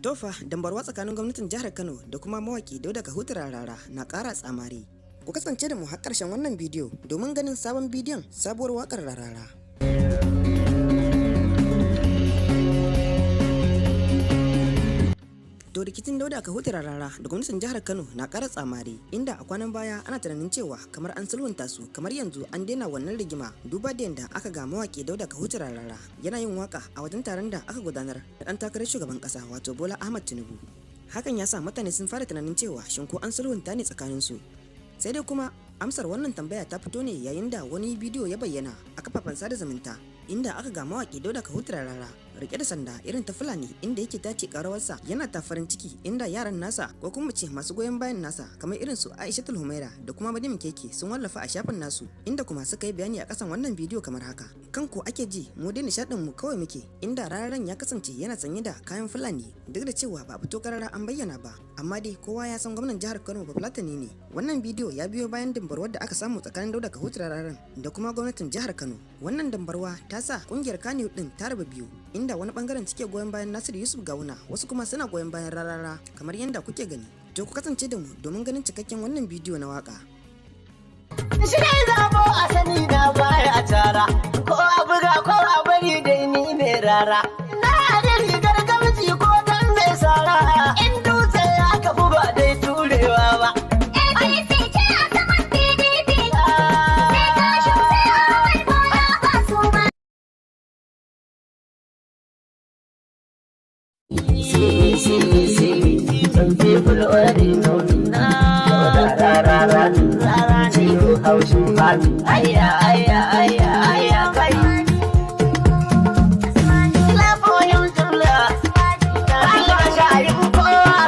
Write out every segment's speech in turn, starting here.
Tofa dambarwa tsakanin gwamnatin jihar Kano da kuma mawaki Dauda Kahutu Rarara na ƙara tsamari. Ku kasance da mu har ƙarshen wannan bidiyo domin ganin sabon bidiyon sabuwar waƙar Rarara. To rikicin Dauda Kahutu Rarara da gwamnatin jihar Kano na ƙara tsamari, inda a kwanan baya ana tunanin cewa kamar an sulhunta su, kamar yanzu an daina wannan rigima duba da yadda aka ga mawaki Dauda Kahutu Rarara yana yin waka a wajen taron da aka gudanar da ɗan takarar shugaban ƙasa wato Bola Ahmed Tinubu. Hakan ya sa mutane sun fara tunanin cewa shin ko an sulhunta ne tsakanin su. Sai dai kuma amsar wannan tambaya ta fito ne yayin da wani bidiyo ya bayyana a kafafen sada zumunta, inda aka ga mawaki Dauda Kahutu Rarara rike da sanda irin ta Fulani, inda yake tace karawarsa yana ta farin ciki, inda yaran nasa ko kuma ce masu goyon bayan nasa kamar irin su Aishatul Humaira da kuma Madim Keke sun wallafa a shafin nasu, inda kuma suka yi bayani a kasan wannan bidiyo kamar haka. Kanku ake ji, mu dai nishadin mu kawai muke, inda Rararan ya kasance yana sanye da kayan Fulani duk da cewa ba fito karara an bayyana ba, amma dai kowa ya san gwamnan jihar Kano ba Fulatani ne. Wannan bidiyo ya biyo bayan dambarwar da aka samu tsakanin Dauda Kahutu Rararan da kuma gwamnatin jihar Kano. Wannan dambarwa ta sa kungiyar Kano din ta raba biyu, inda wani bangaren cike goyon bayan Nasiru Yusuf Gawuna, wasu kuma suna goyon bayan Rarara kamar yadda kuke gani. To ku kasance da mu domin ganin cikakken wannan bidiyo na waka. Shi ne zabo a sani na baya a tara, ko a buga ko a bari dai ni ne Rara. Na da rigar gamji ko dan mai sara, in dutse ya kafu ba dai turewa ba. Some people already know me now. Rara, you how she party. Aya, kai. Clap for you, Jula. Allah shayi ko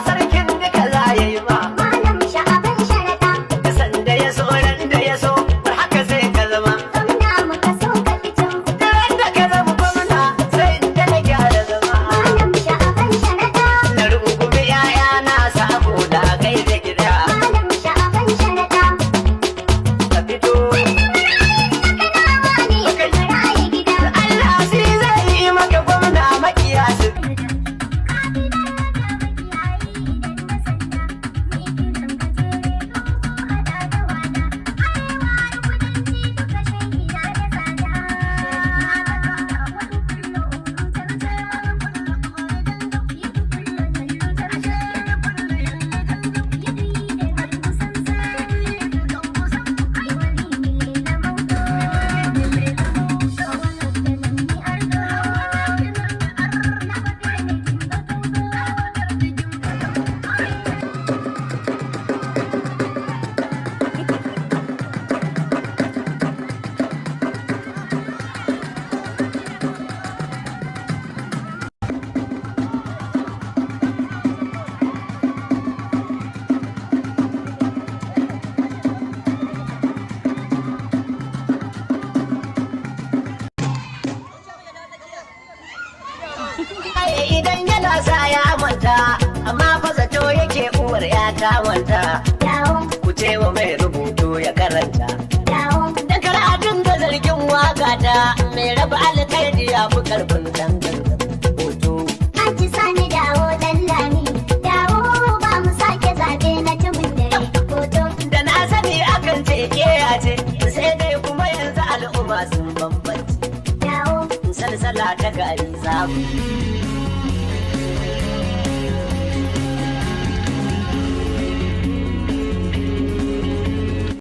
sarkin duka za ya yi ma. Malam sha'aban sharada. Sanda ya so ran da ya so, har haka sai ka zama. Gwamna muka so ka fito. Ran da ka zama gwamna, sai inda na gyara zama. Malam sha'aban sharada. Na rungumi 'ya'ya na sabo da kai da gida. Malam sha'aban sharada. Ka fito. Allah shi zai yi maka gwamna makiya su. Idan yana sa ya manta, amma fa zato yake uwar ya ta manta. Ku ce wa mai rubutu ya karanta. Da karatun da zargin waka ta mai raba alkaidi ya fi karfin dangan hoto. Aji sani dawo dan lami, dawo ba mu sake zabe na tumin dare hoto. Da na sani akan ce keya ce, sai dai kuma yanzu al'umma sun bambanci. Dawo salsala ta gari zamu.